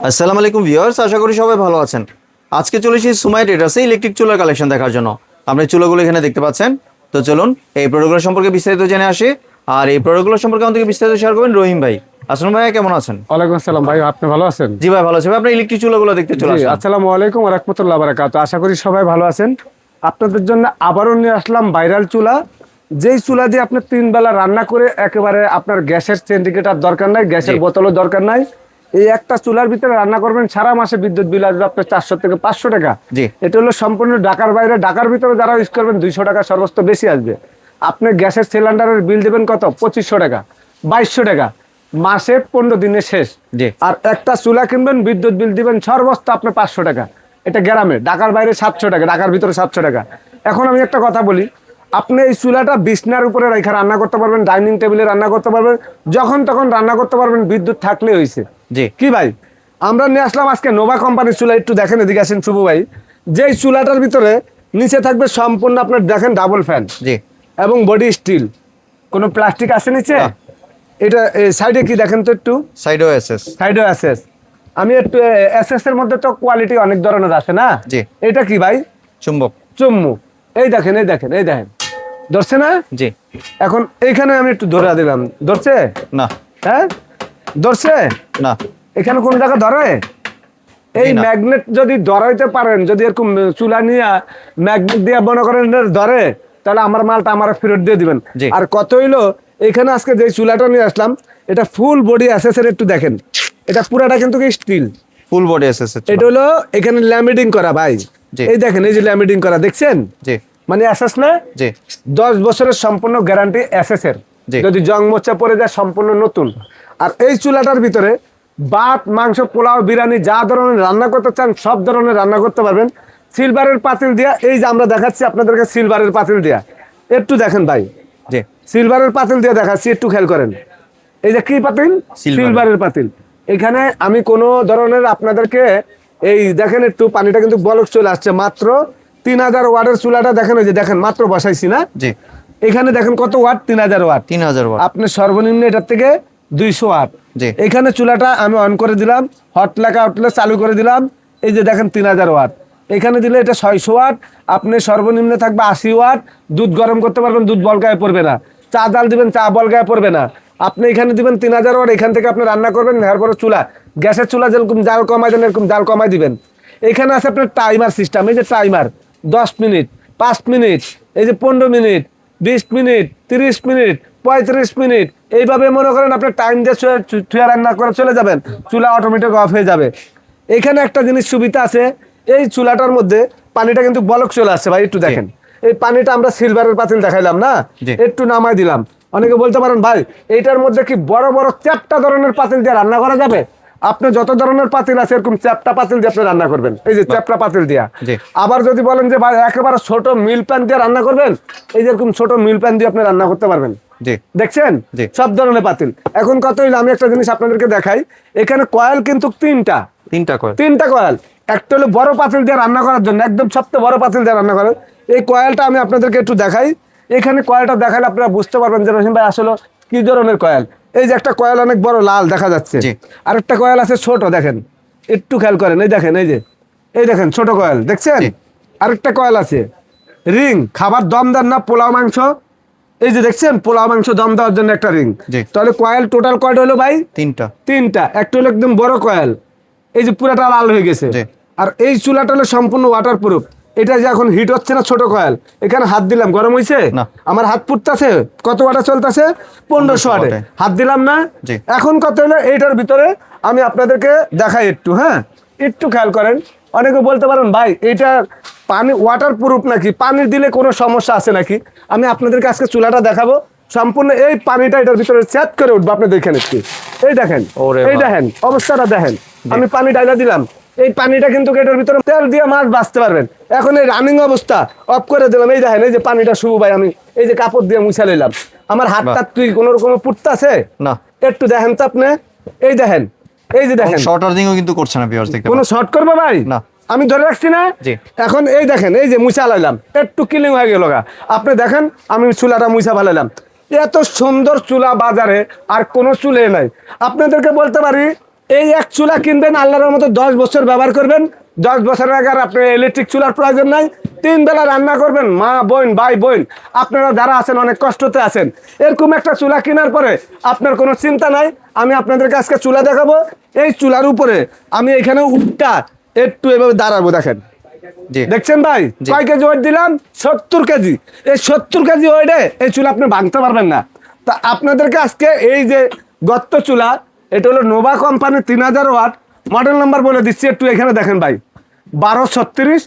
আসসালামু আলাইকুম ভিউয়ার্স, আশা করি সবাই ভালো আছেন। আজকে চলে এসেছি সুমাই ট্রেডার্সে ইলেকট্রিক চুলার কালেকশন দেখার জন্য। আপনি চুলাগুলো এখানে দেখতে পাচ্ছেন। তো চলুন এই প্রোডাক্টগুলো সম্পর্কে বিস্তারিত জেনে আসি। আর এই প্রোডাক্টগুলো সম্পর্কে আমাদেরকে বিস্তারিত শেয়ার করবেন রহিম ভাই। আসসালামু ভাই, কেমন আছেন? ওয়ালাইকুম আসসালাম ভাই, আপনি ভালো আছেন? জি ভাই, ভালো আছি ভাই। আপনি ইলেকট্রিক চুলাগুলো দেখতে চলে আসেন। আসসালামু আলাইকুম ওয়া রাহমাতুল্লাহি ওয়া বারাকাতুহু। আশা করি সবাই ভালো আছেন। আপনাদের জন্য আবারও নিয়ে আসলাম ভাইরাল চুলা, যেই চুলা দিয়ে আপনি 3 বেলা রান্না করে একেবারে আপনার গ্যাসের সিন্ডিকেটার দরকার নাই, গ্যাসের বোতলও দরকার নাই। এই একটা চুলার ভিতরে রান্না করবেন, সারা মাসে বিদ্যুৎ বিল আসবে আপনার 400 থেকে 500 টাকা। এটা হলো সম্পূর্ণ ঢাকার বাইরে। ঢাকার ভিতরে যারা ইউজ করবেন 200 টাকা সর্বোচ্চ বেশি আসবে। আপনি গ্যাসের সিলিন্ডারের বিল দেবেন কত? 2500 টাকা, 2200 টাকা, মাসে 15 দিনে শেষ। আর একটা চুলা কিনবেন, বিদ্যুৎ বিল দিবেন সর্বোচ্চ আপনি 500 টাকা। এটা গ্রামে, ঢাকার বাইরে 700 টাকা, ঢাকার ভিতরে 700 টাকা। এখন আমি একটা কথা বলি, আপনি এই চুলাটা বিছনার উপরে রেখে রান্না করতে পারবেন, ডাইনিং টেবিলে রান্না করতে পারবেন, যখন তখন রান্না করতে পারবেন, বিদ্যুৎ থাকলে হয়েছে। কি ভাই, আমরা নিয়ে আসলাম আজকে নোভা কোম্পানির চুলা। একটু দেখেন, এদিকে আসেন শুভ ভাই। যেই চুলাটার ভিতরে নিচে থাকবে সম্পূর্ণ আপনার দেখেন ডাবল ফ্যান এবং বডি স্টিল, কোনো প্লাস্টিক আছে নিচে? এটা সাইডে কি দেখেন তো একটু, সাইডও এসএস, সাইডও এসএস। আমি একটু এসএস এর মধ্যে তো কোয়ালিটি অনেক ধরনের আছে না? এটা কি ভাই? চুম্বক, চুম্বক। এই দেখেন, এই দেখেন, এই দেখেন, ধরছে না? জি। এখন এইখানে আমি একটু ধরে দিলাম, ধরছে না? হ্যাঁ ধরছে না। এখানে কোন জায়গা ধরে? এই ম্যাগনেট যদি ধরাইতে পারেন, যদি এরকম চুলা নিয়ে ম্যাগনেট দিয়ে মনে করেন ধরে, তাহলে আমার মালটা আমার ফেরত দিয়ে দিবেন। আর কত হইলো, এখানে আজকে যে চুলাটা নিয়ে আসলাম, এটা ফুল বডি অ্যাসেসের। একটু দেখেন, এটা পুরাটা কিন্তু স্টিল, ফুল বডি এসএস। এটা হলো এখানে ল্যামিডিং করা ভাই। এই দেখেন, এই যে ল্যামিডিং করা দেখছেন, মানে অ্যাসেস না? 10 বছরের সম্পূর্ণ গ্যারান্টি অ্যাসেসের। যদি জং মোচা পড়ে যায় সম্পূর্ণ নতুন। আর এই চুলাটার ভিতরে ভাত, মাংস, পোলাও, বিরিয়ানি যা ধরনের রান্না করতে চান সব ধরনের রান্না করতে পারবেন। সিলভারের পাতিল দিয়া, এই যে আমরা দেখাচ্ছি আপনাদেরকে সিলভারের পাতিল দিয়া, একটু দেখেন ভাই, সিলভারের পাতিল দিয়ে দেখাচ্ছি, একটু খেয়াল করেন। এই যে কি পাতিল? সিলভারের পাতিল। এখানে আমি কোনো ধরনের আপনাদেরকে এই দেখেন, একটু পানিটা কিন্তু বলক চলে আসছে। মাত্র 3000 ওয়াটের চুলাটা দেখেন, ওই যে দেখেন মাত্র বসাইছি না? এখানে দেখেন কত ওয়াট, 3000 ওয়াট। 3000 ওয়াট। আপনি সর্বনিম্ন এটার থেকে 200 ওয়াট। এখানে চুলাটা আমি অন করে দিলাম, হট লেখা উঠলে চালু করে দিলাম, এই যে দেখেন 3000 ওয়াট। এখানে দিলে এটা 600 ওয়াট। আপনি সর্বনিম্ন থাকবে 80 ওয়াট। দুধ গরম করতে পারবেন, দুধ বলকায় পড়বে না। চা জাল দিবেন, চা বলকায় পড়বে না। আপনি এখানে দিবেন 3000 ওয়াট, এখান থেকে আপনি রান্না করবেন। এরপরে চুলা, গ্যাসের চুলা যেরকম জাল কমাই দেন এরকম জাল কমাই দিবেন। এখানে আছে আপনার টাইমার সিস্টেম। এই যে টাইমার 10 মিনিট, 5 মিনিট, এই যে 15 মিনিট, 20 মিনিট, 30 মিনিট, 35 মিনিট, এইভাবে মনে করেন আপনার টাইম দিয়ে চুলা রান্না করে চলে যাবেন, চুলা অটোমেটিক অফ হয়ে যাবে। এখানে একটা জিনিস সুবিধা আছে, এই চুলাটার মধ্যে পানিটা কিন্তু বলক চলে আসছে ভাই, একটু দেখেন। এই পানিটা আমরা সিলভারের পাতিল দেখাইলাম না, একটু নামাই দিলাম। অনেকে বলতে পারেন ভাই এইটার মধ্যে কি বড় বড় চ্যাপ্টা ধরনের পাতিল দিয়ে রান্না করা যাবে? আপনি যত ধরনের পাতিল আছে এরকম চ্যাপ্টা পাতিল দিয়ে আপনি রান্না করবেন, এই যে চ্যাপ্টা পাতিল দিয়া। আবার যদি বলেন যে ভাই একেবারে ছোট মিল প্যান দিয়ে রান্না করবেন, এই যে এরকম ছোট মিল প্যান দিয়ে আপনি রান্না করতে পারবেন। দেখছেন সব ধরনের পাতিল। এখন কত হইলো, আমি একটা জিনিস আপনাদেরকে দেখাই। এখানে কয়েল কিন্তু তিনটা কয়েল। একটা হলো বড় পাতিল দিয়ে রান্না করার জন্য, একদম সবচেয়ে বড় পাতিল দিয়ে রান্না করেন। এই কয়েলটা আমি আপনাদেরকে একটু দেখাই। এখানে কয়েলটা দেখালে আপনারা বুঝতে পারবেন যে রহিম ভাই আসলে কি ধরনের কয়েল। এই যে একটা কয়েল অনেক বড় লাল দেখা যাচ্ছে, আরেকটা কয়েল আছে ছোট, দেখেন একটু খেয়াল করেন। এই দেখেন, এই দেখেন ছোট কয়েল দেখছেন। আরেকটা কয়েল আছে রিং, খাবার দম দেন না পোলাও মাংস, এই যে দেখছেন পোলাও মাংস দম দেওয়ার জন্য একটা রিং। তাহলে কয়েল টোটাল কয়টা হলো ভাই? তিনটা। একটা হলো একদম বড় কয়েল, এই যে পুরাটা লাল হয়ে গেছে। আর এই চুলাটা হলো সম্পূর্ণ ওয়াটার প্রুফ। এটা যে এখন হিট হচ্ছে না, ছোট কয়েল, এখানে হাত দিলাম গরম হয়েছে, আমার হাত পুড়তেছে। কত ওয়াটে চলতেছে? 1500 ওয়াটে। হাত দিলাম না? এখন কত হলো এইটার ভিতরে আমি আপনাদেরকে দেখাই একটু। হ্যাঁ, একটু খেয়াল করেন। অনেকে বলতে পারেন ভাই এটা পানি ওয়াটার প্রুফ নাকি, পানি দিলে কোনো সমস্যা আছে নাকি? আমি আপনাদেরকে আজকে চুলাটা দেখাবো, সম্পূর্ণ এই পানিটা এটার ভিতরে চেক করে উঠবো। আপনি দেখেন একটু, এই দেখেন, এই দেখেন অবস্থাটা দেখেন। আমি পানি ডাইলা দিলাম, এই পানিটা কিন্তু এটার ভিতরে তেল দিয়ে মাছ বাঁচতে পারবেন। এখন এই রানিং অবস্থা অফ করে দিলাম। এই দেখেন, এই যে পানিটা শুভ ভাই, আমি এই যে কাপড় দিয়ে মুছা লইলাম। আমার হাতটা তুই কোনো রকম পুড়তাছে না, একটু দেখেন তো আপনি। এই দেখেন, এই যে দেখেন শর্টারিংও কিন্তু করছে না ভিউয়ার্স, দেখতে কোনো শর্ট করবে ভাই না, আমি ধরে রাখছি না। এখন এই দেখেন, এই যে মুছা লাইলাম, একটু কিলিং হয়ে গেল। আপনি দেখেন আমি চুলাটা মুছা ফেলাইলাম। এত সুন্দর চুলা বাজারে আর কোনো চুলে নাই। আপনাদেরকে বলতে পারি এই এক চুলা কিনবেন, আল্লাহর মতো 10 বছর ব্যবহার করবেন। 10 বছরের আগে আর আপনার ইলেকট্রিক চুলার প্রয়োজন নাই। 3 বেলা রান্না করবেন, মা বোন ভাই বোন আপনারা যারা আছেন অনেক কষ্টতে আছেন, এরকম একটা চুলা কেনার পরে আপনার কোনো চিন্তা নাই। আমি আপনাদেরকে আজকে চুলা দেখাবো। এই চুলার উপরে আমি এখানে উঠটা একটু এভাবে দাঁড়াবো, দেখেন। জি দেখছেন ভাই, কয় কেজি ওয়েট দিলাম? 70 কেজি। এই 70 কেজি ওয়েটে এই চুলা আপনি ভাঙতে পারবেন না। তা আপনাদেরকে আজকে এই যে গর্ত চুলা, এটা হলো নোভা কোম্পানির 3000 ওয়াট। মডেল নাম্বার বলে দিচ্ছি, একটু এখানে দেখেন ভাই, 1236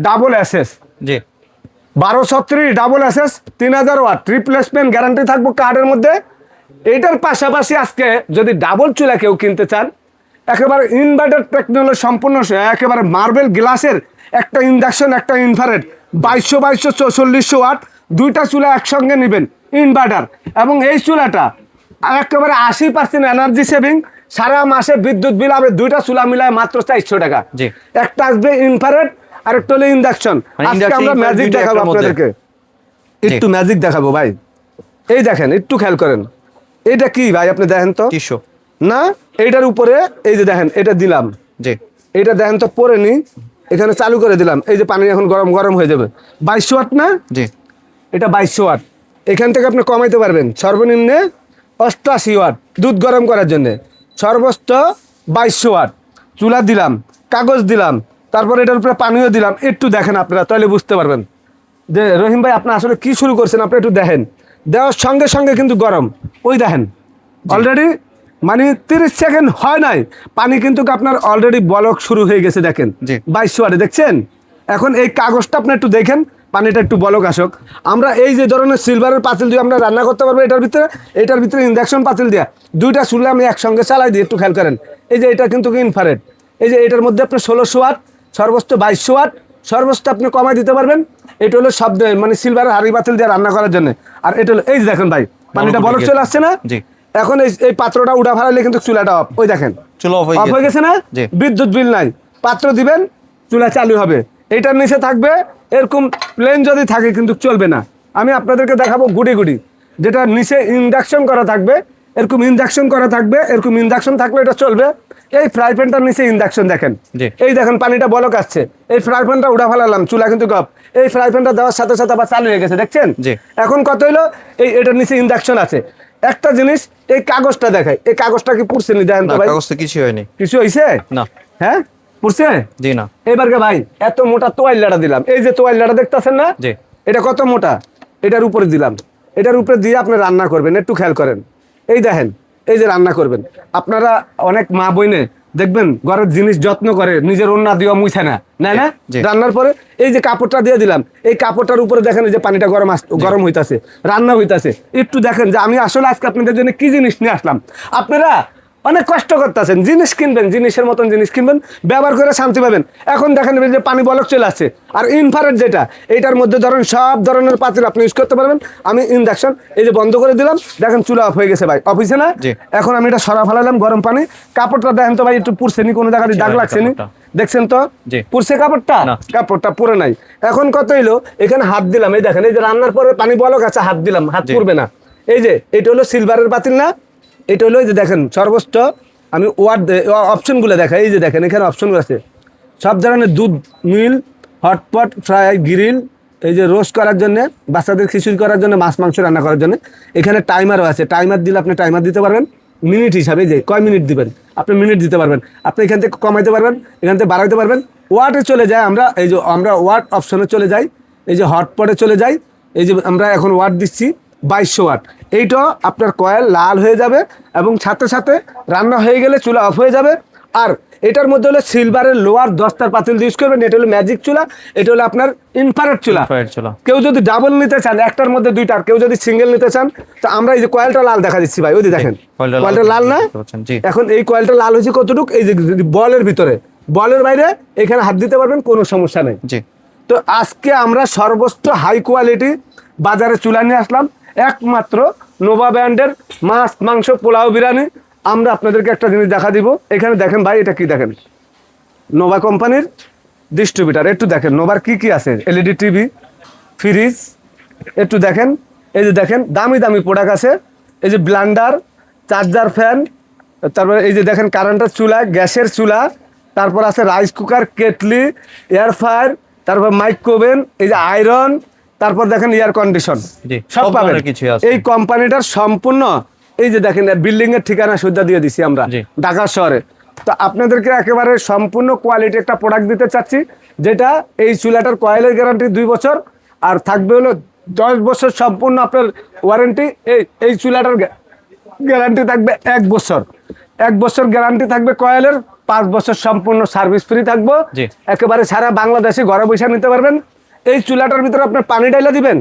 ডাবল এসএস। জি 1236 double SS 3000 watt, replacement guarantee থাকবো কার্ডের মধ্যে। এটার পাশাপাশি আজকে যদি ডাবল চুলা কেউ কিনতে চান, একেবারে ইনভার্টার টেকনোলজি সম্পূর্ণ, একেবারে মার্বেল গ্লাসের একটা ইন্ডাকশন, একটা ইনফ্রারেড, 2200 4400 ওয়াট, দুইটা চুলা একসঙ্গে নেবেন ইনভার্টার। এবং এই চুলাটা একেবারে 80% এনার্জি সেভিং, সারা মাসে বিদ্যুৎ বিল হবে দুইটা চুলা মিলায় মাত্র 400 টাকা। জি। একটা আসবে ইনফ্রারেড আর একটা হলো ইন্ডাকশন। মানে আজকে induction, আমরা infrared ম্যাজিক দুইটা দেখাবো একটার মধ্যে। আপনাদেরকে, একটু ম্যাজিক দেখাবো ভাই। এই দেখেন, একটু খেয়াল করেন, এটা কি ভাই আপনি দেখেন তো। টিস্যু। না, এইটার উপরে এই যে দেখেন, এটা দিলাম, জি এটা দেখেন তো পরে নি, এখানে চালু করে দিলাম, এই যে পানি এখন গরম গরম হয়ে যাবে। 2200 ওয়াট না, জি এটা 2200 ওয়াট। এখান থেকে আপনি কমাইতে পারবেন সর্বনিম্নে 88 ওয়াট দুধ গরম করার জন্য, সর্বোচ্চ 2200 ওয়াট। চুলা দিলাম, কাগজ দিলাম, তারপর এটার উপরে পানিও দিলাম। একটু দেখেন আপনারা, তাহলে বুঝতে পারবেন যে রহিম ভাই আপনি আসলে কি শুরু করছেন। আপনি একটু দেখেন, দেওয়ার সঙ্গে সঙ্গে কিন্তু গরম। ওই দেখেন অলরেডি, মানে 30 সেকেন্ড হয় নাই, পানি কিন্তু আপনার অলরেডি বলক শুরু হয়ে গেছে। দেখেন জি। 2200 ওয়াটে, দেখছেন। এখন এই কাগজটা আপনি একটু দেখেন, পানিটা একটু বলক আসুক। আমরা এই যে ধরনের সিলভারের পাতিল দিয়ে আমরা রান্না করতে পারবো এটার ভিতরে ইন্ডাকশন পাতিল দিয়া দুইটা চুলা আমি একসঙ্গে চালাই দিই। একটু খেয়াল করেন, এই যে এটা কিন্তু ইনফ্রারেড, এই যে এটার মধ্যে আপনি 1600 ওয়াট, সর্বোচ্চ 2200 ওয়াট, সর্বোচ্চ আপনি কমাই দিতে পারবেন। এটা হলো শব্দ, মানে সিলভারের হাড়ি পাতিল দিয়ে রান্না করার জন্য। আর এটা হলো এই যে দেখেন ভাই, পানিটা বলক চলে আসছে না। জি। এখন এই পাত্রটা উঠা ফালাইলে কিন্তু চুলাটা অফ। ওই দেখেন চুলা অফ অফ হয়ে গেছে না। জি। বিদ্যুৎ বিল নাই, পাত্র দিবেন, চুলা চালু হবে। এটার নিচে থাকবে এরকম প্লেন, যদি থাকে কিন্তু চলবে না। আমি আপনাদেরকে দেখাবো গুটি গুটি, যেটা নিচে ইন্ডাকশন করা থাকবে, এরকম ইন্ডাকশন করা থাকবে, এরকম ইন্ডাকশন থাকলে এটা চলবে। এই ফ্রাই প্যানটার নিচে ইন্ডাকশন দেখেন, জি। এই দেখেন পানিটা বলক আসছে। এই ফ্রাই প্যানটা উঠা ফেলালাম, চুলা কিন্তু গপ। এই ফ্রাই প্যানটা দেওয়ার সাথে সাথে আবার চালু হয়ে গেছে, দেখছেন। জি। এখন কত হইলো, এটার নিচে ইন্ডাকশন আছে। একটা জিনিস, এই কাগজটা দেখায়, এই কাগজটা কি পুড়ছে নি দেখেন না, তো ভাই। কাগজ তো কিছু হয়নি। কিছু হয়েছে না। হ্যাঁ, পুড়ছে। জি না। এবারকে ভাই এত মোটা তোয়াইলাটা দিলাম, এই যে তোয়াইলাটা দেখতেছেন না, জি। এটা কত মোটা, এটার উপরে দিলাম। এটার উপরে দিয়ে আপনি রান্না করবেন, একটু খেয়াল করেন। এই দেখেন, এই যে রান্না করবেন আপনারা, অনেক মা বইনে দেখবেন ঘরের জিনিস যত্ন করে, নিজের ওন্না দিয়ে মুছে না, না জি। রান্নার পরে এই যে কাপড়টা দিয়ে দিলাম, এই কাপড়টার উপরে দেখেন এই যে পানিটা গরম হইতাছে, রান্না হইতাছে। একটু দেখেন যে আমি আসলে আজকে আপনাদের জন্য কি জিনিস নিয়ে আসলাম। আপনারা অনেক কষ্ট করতেছেন, জিনিস কিনবেন, জিনিসের মতন জিনিস কিনবেন, ব্যবহার করে শান্তি পাবেন। এখন দেখেন যে পানি বলক চলে আসছে। আর ইনফ্রারেড যেটা, এইটার মধ্যে ধরেন সব ধরনের পাতিল আপনি ইউজ করতে পারবেন। আমি ইন্ডাকশন এই যে বন্ধ করে দিলাম, দেখেন চুলা অফ হয়ে গেছে ভাই, অফ হয়েছে না। জি। এখন আমি এটা সরা ফেলালাম গরম পানি। কাপড়টা দেখেন তো ভাই, একটু পুড়ছে নি, কোনো জায়গায় দাগ লাগছে নি, দেখছেন তো। জি। পুড়ছে কাপড়টা, না। কাপড়টা পুরে নাই। এখন কত হইলো, এখানে হাত দিলাম, এই দেখেন এই যে রান্নার পরে পানি বলক আছে, হাত দিলাম, হাত জি। পুড়বে না। এই যে এটা হলো সিলভারের পাতিল না, এটা হলো এই যে দেখেন সর্বোচ্চ আমি ওয়ার্ড অপশনগুলো দেখাই। এই যে দেখেন এখানে অপশনগুলো আছে, সব ধরনের দুধ মিল, হটপট, ফ্রাই, গ্রিল, এই যে রোস্ট করার জন্য, বাচ্চাদের খিচুড়ি করার জন্য, মাছ মাংস রান্না করার জন্য। এখানে টাইমারও আছে, টাইমার দিলে আপনি টাইমার দিতে পারবেন মিনিট হিসাবে, যে কয় মিনিট দিবেন আপনি মিনিট দিতে পারবেন। আপনি এখান থেকে কমাইতে পারবেন, এখান থেকে বাড়াইতে পারবেন। ওয়াটে চলে যায়, আমরা ওয়াট অপশনে চলে যাই, এই যে হটপটে চলে যাই। এই যে আমরা এখন ওয়াট দিচ্ছি 2200 ওয়াট। এইটা আপনার কয়েল লাল হয়ে যাবে এবং সাথে সাথে রান্না হয়ে গেলে চুলা অফ হয়ে যাবে। আর এটার মধ্যে হলো সিলভারের লোয়ার 10টার পাতিল ইউজ করবেন। এটা হলো ম্যাজিক চুলা, এটা হলো আপনার ইনফ্রারেড চুলা। ইনফ্রারেড চুলা। কেউ যদি ডাবল নিতে চান, একটার মধ্যে দুইটার, কেউ যদি সিঙ্গেল নিতে চান, তো আমরা এই যে কয়েলটা লাল দেখা দিচ্ছি ভাই, ওই যে দেখেন কয়েলটা লাল না। জি। এখন এই কয়েলটা লাল হয়েছে কতটুকু, এই যে বলের ভিতরে, বলের বাইরে এখানে হাত দিতে পারবেন, কোনো সমস্যা নেই। জি। তো আজকে আমরা সর্বোচ্চ হাই কোয়ালিটি বাজারে চুলা নিয়ে আসলাম, একমাত্র নোভা ব্র্যান্ডের মাছ মাংস পোলাও বিরিয়ানি। আমরা আপনাদেরকে একটা জিনিস দেখা দিব, এখানে দেখেন ভাই, এটা কি দেখেন, নোভা কোম্পানির ডিস্ট্রিবিউটার। একটু দেখেন নোভার কি কি আছে, এলইডি টিভি, ফ্রিজ, একটু দেখেন। এই যে দেখেন দামি দামি প্রোডাক্ট আছে, এই যে ব্লান্ডার, চার্জার ফ্যান, তারপরে এই যে দেখেন কারেন্টের চুলা, গ্যাসের চুলা, তারপর আছে rice cooker, kettle, air fryer, তারপর মাইক্রোওভেন, এই যে আয়রন, তারপর দেখেন এয়ার কন্ডিশন জি, সব সব পাবেন। ধরনের কিছুই আছে। এই কোম্পানিটার সম্পূর্ণ এই যে দেখেন বিল্ডিং এর ঠিকানা সুদ্ধা দিয়ে দিছি আমরা জি। ঢাকা শহরে। তো আপনাদেরকে একেবারে সম্পূর্ণ কোয়ালিটি একটা প্রোডাক্ট দিতে চাচ্ছি, যেটা এই চুলাটার কয়েলের গ্যারান্টি 2 বছর, আর থাকবে হলো 10 বছর সম্পূর্ণ আপনার ওয়ারেন্টি। এই চুলাটার গ্যারান্টি থাকবে 1 বছর, 1 বছর গ্যারান্টি থাকবে কয়েলের, 5 বছর সম্পূর্ণ সার্ভিস ফ্রি থাকবো। জি। একেবারে সারা বাংলাদেশে ঘরে বসে নিতে পারবেন। এই চুলাটার ভিতরে আপনার পানি ডাইলা দিবেন,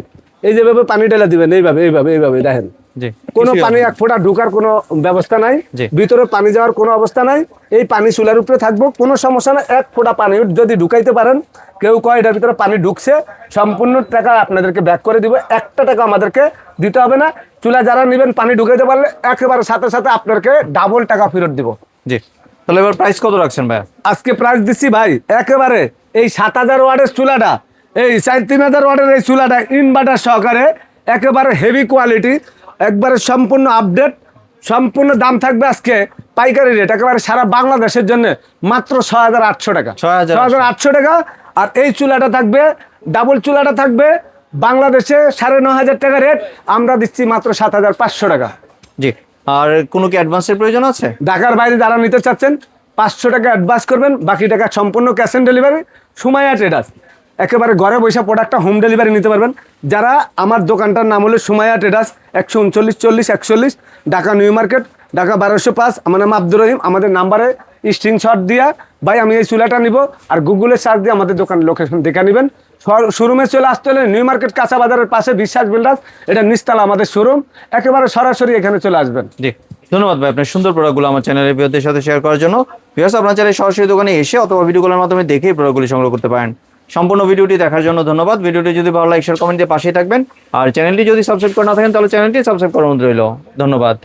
এই যেভাবে পানি ডাইলা দিবেন, এইভাবে এইভাবে এইভাবে দেখেন, জি, কোনো কিছুই পানি হবে না। 1 ফোঁটা ঢোকার কোনো ব্যবস্থা নাই, জি। ভিতরে পানি যাওয়ার কোনো অবস্থা নাই। এই পানি চুলার উপরে থাকবো, কোনো সমস্যা না। 1 ফোঁটা পানি যদি ঢুকাইতে পারেন, কেউ কয় এটার ভিতরে পানি ঢুকছে, সম্পূর্ণ টাকা আপনাদেরকে ব্যাক করে দিব, 1টা টাকা আমাদেরকে দিতে হবে না। চুলা যারা নেবেন পানি ঢুকাইতে পারলে একেবারে সাথে সাথে আপনাদেরকে ডাবল টাকা ফেরত দিব। জি, তাহলে এবার প্রাইস কত রাখছেন ভাইয়া? আজকে প্রাইস দিচ্ছি ভাই একেবারে এই 7000 ওয়াটের চুলাটা, এই 3000 ওয়াটের এই চুলাটা ইনভার্টার সহকারে, একেবারে হেভি কোয়ালিটি, একবারে সম্পূর্ণ আপডেট, সম্পূর্ণ দাম থাকবে আজকে পাইকারি রেট একেবারে সারা বাংলাদেশের জন্য মাত্র 6800 টাকা। 6800 টাকা। আর এই চুলাটা থাকবে, ডাবল চুলাটা থাকবে বাংলাদেশে 9500 টাকা রেট, আমরা দিচ্ছি মাত্র 7500 টাকা। জি, আর কোনো কি অ্যাডভান্সের প্রয়োজন আছে? ঢাকার বাইরে যারা নিতে চাচ্ছেন 500 টাকা অ্যাডভান্স করবেন, বাকি টাকা সম্পূর্ণ cash on delivery. Sumaiya traders, একেবারে ঘরে বসে প্রোডাক্টটা হোম ডেলিভারি নিতে পারবেন। যারা আমার দোকানটার নাম হলো Sumaiya traders, 139 40 41 Dhaka new market, Dhaka 1205। আমার নাম আব্দুর রহিম। আমাদের নাম্বারে স্ক্রিনশট দিয়া ভাই আমি এই চুলাটা নিব, আর গুগলে সার্চ দিয়ে আমাদের দোকানের লোকেশন দেখে নেবেন। শোরুমে চলে আসতে হলে নিউ মার্কেট কাঁচা বাজারের পাশে বিশ্বাস বিল্ডার্স, এটা নিচতলা আমাদের শোরুম, একেবারে সরাসরি এখানে চলে আসবেন। জি, ধন্যবাদ ভাই আপনার সুন্দর প্রোডাক্টগুলো আমার চ্যানেলের ভিউয়ারদের সাথে শেয়ার করার জন্য। ভিউয়ার্স, আপনার চাইলে সরাসরি দোকানে এসে অথবা ভিডিও কলের মাধ্যমে দেখে প্রোডাক্টগুলি সংগ্রহ করতে পারেন। সম্পূর্ণ ভিডিওটি দেখার জন্য ধন্যবাদ। ভিডিওটি যদি ভালো লাগে শেয়ার কমেন্ট দিয়ে পাশেই থাকবেন, আর চ্যানেলটি যদি সাবস্ক্রাইব করে না থাকেন তাহলে চ্যানেলটি সাবস্ক্রাইব করার অনুরোধ রইল। ধন্যবাদ।